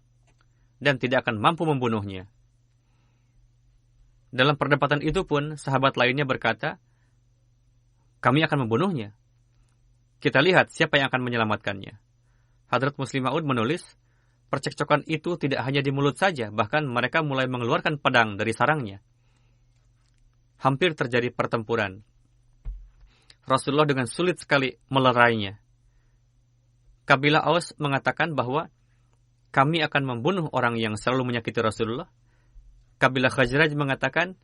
Speaker 3: dan tidak akan mampu membunuhnya. Dalam perdebatan itu pun sahabat lainnya berkata, kami akan membunuhnya. Kita lihat siapa yang akan menyelamatkannya. Hadrat Muslim Maud menulis, percekcokan itu tidak hanya di mulut saja, bahkan mereka mulai mengeluarkan pedang dari sarangnya. Hampir terjadi pertempuran. Rasulullah dengan sulit sekali melerainya. Kabilah Aus mengatakan bahwa kami akan membunuh orang yang selalu menyakiti Rasulullah. Kabilah Khazraj mengatakan,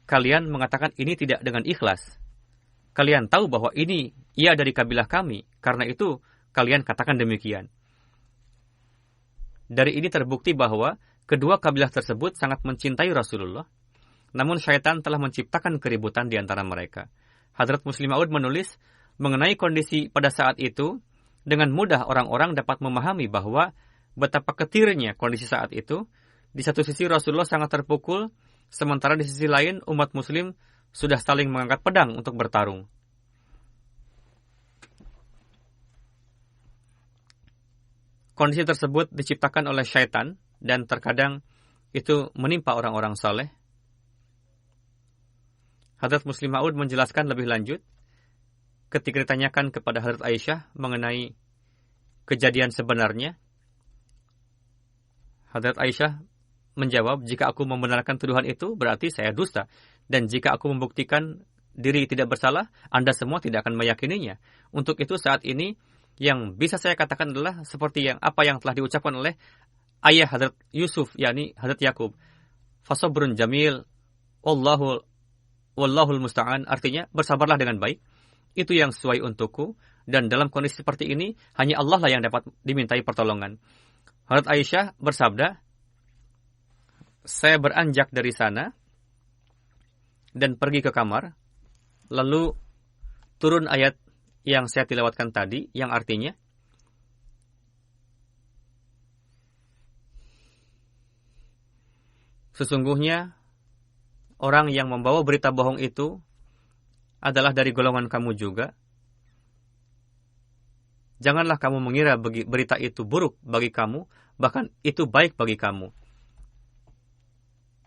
Speaker 3: kalian mengatakan ini tidak dengan ikhlas. Kalian tahu bahwa ia dari kabilah kami, karena itu kalian katakan demikian. Dari ini terbukti bahwa kedua kabilah tersebut sangat mencintai Rasulullah. Namun syaitan telah menciptakan keributan di antara mereka. Hadrat Muslim Maud menulis, mengenai kondisi pada saat itu, dengan mudah orang-orang dapat memahami bahwa betapa ketirnya kondisi saat itu. Di satu sisi Rasulullah sangat terpukul, sementara di sisi lain umat muslim sudah saling mengangkat pedang untuk bertarung. Kondisi tersebut diciptakan oleh syaitan dan terkadang itu menimpa orang-orang saleh. Hadrat Muslim Maud menjelaskan lebih lanjut, ketika ditanyakan kepada Hadrat Aisyah mengenai kejadian sebenarnya, Hadrat Aisyah menjawab, jika aku membenarkan tuduhan itu, berarti saya dusta. Dan jika aku membuktikan diri tidak bersalah, Anda semua tidak akan meyakininya. Untuk itu saat ini, yang bisa saya katakan adalah seperti apa yang telah diucapkan oleh ayah Hadrat Yusuf, yakni Hadrat Yakub. Fasabrun jamil, wallahul musta'an, artinya bersabarlah dengan baik. Itu yang sesuai untukku, dan dalam kondisi seperti ini, hanya Allah lah yang dapat dimintai pertolongan. Hadrat Aisyah bersabda, saya beranjak dari sana, dan pergi ke kamar, lalu turun ayat yang saya tilawatkan tadi, yang artinya, sesungguhnya orang yang membawa berita bohong itu adalah dari golongan kamu juga. Janganlah kamu mengira berita itu buruk bagi kamu, bahkan itu baik bagi kamu.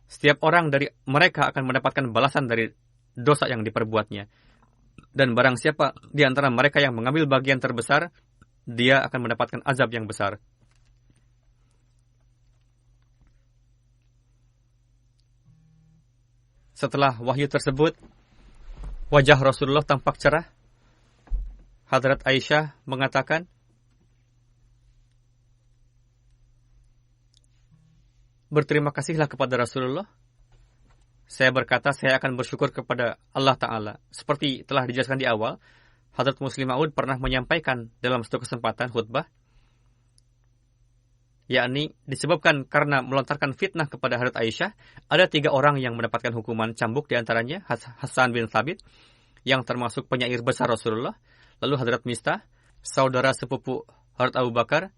Speaker 3: Setiap orang dari mereka akan mendapatkan balasan dari dosa yang diperbuatnya. Dan barang siapa di antara mereka yang mengambil bagian terbesar, dia akan mendapatkan azab yang besar. Setelah wahyu tersebut, wajah Rasulullah tampak cerah. Hadrat Aisyah mengatakan, berterima kasihlah kepada Rasulullah. Saya berkata, saya akan bersyukur kepada Allah Ta'ala. Seperti telah dijelaskan di awal, Hadrat Muslim Maud pernah menyampaikan dalam satu kesempatan khutbah, yakni disebabkan karena melontarkan fitnah kepada Hadrat Aisyah, ada 3 orang yang mendapatkan hukuman cambuk, di antaranya Hasan bin Thabit, yang termasuk penyair besar Rasulullah, lalu Hadrat Mistah, saudara sepupu Hadrat Abu Bakar.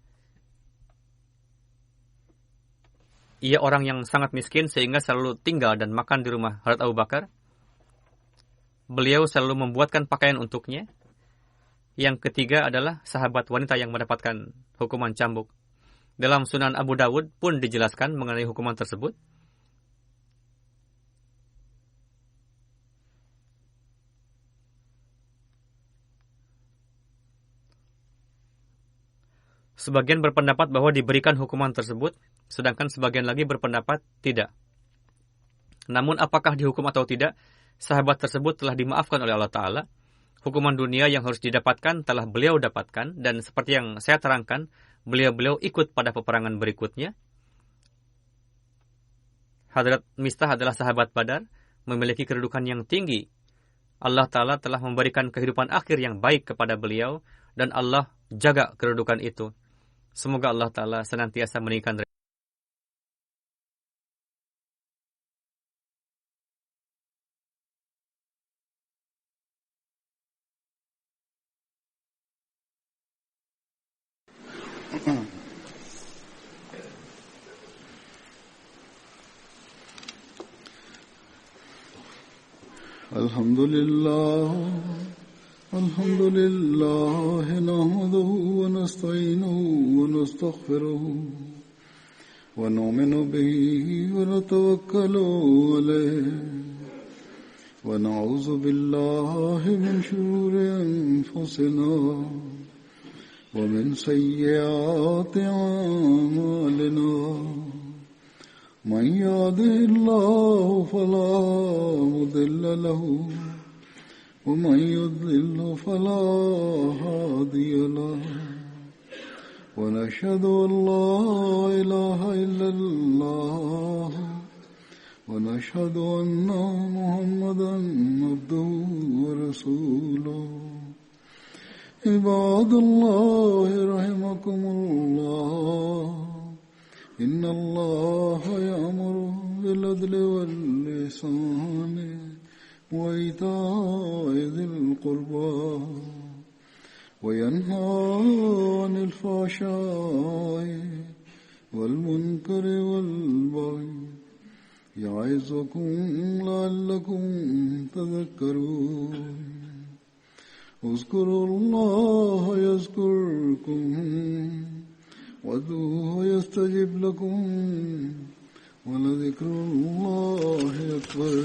Speaker 3: Ia orang yang sangat miskin sehingga selalu tinggal dan makan di rumah Hadrat Abu Bakar. Beliau selalu membuatkan pakaian untuknya. Yang ketiga adalah sahabat wanita yang mendapatkan hukuman cambuk. Dalam Sunan Abu Dawud pun dijelaskan mengenai hukuman tersebut. Sebagian berpendapat bahwa diberikan hukuman tersebut, sedangkan sebagian lagi berpendapat tidak. Namun apakah dihukum atau tidak, sahabat tersebut telah dimaafkan oleh Allah Ta'ala. Hukuman dunia yang harus didapatkan telah beliau dapatkan, dan seperti yang saya terangkan, beliau ikut pada peperangan berikutnya. Hadrat Mistah adalah sahabat Badar, memiliki kedudukan yang tinggi. Allah Ta'ala telah memberikan kehidupan akhir yang baik kepada beliau, dan Allah jaga kedudukan itu. Semoga Allah Ta'ala senantiasa meninggikan.
Speaker 2: الحمد لله نحمده ونستعينه ونستغفره ونؤمن به ونتوكل عليه ونعوذ بالله من شرور أنفسنا ومن سيئات أعمالنا من يهده الله فلا مضل له ومن يضلل فلا هادي له ونشهد أن لا إله إلا الله ونشهد أن محمدا عبده ورسوله عباد الله رحمكم الله إن الله يأمر بالعدل والإحسان وإيتاء ذي القربى وينهى عن الفحشاء والمنكر والبغي يعظكم لعلكم تذكرون اذكروا الله يذكركم وادعوه يستجب لكم ولذكر الله أكبر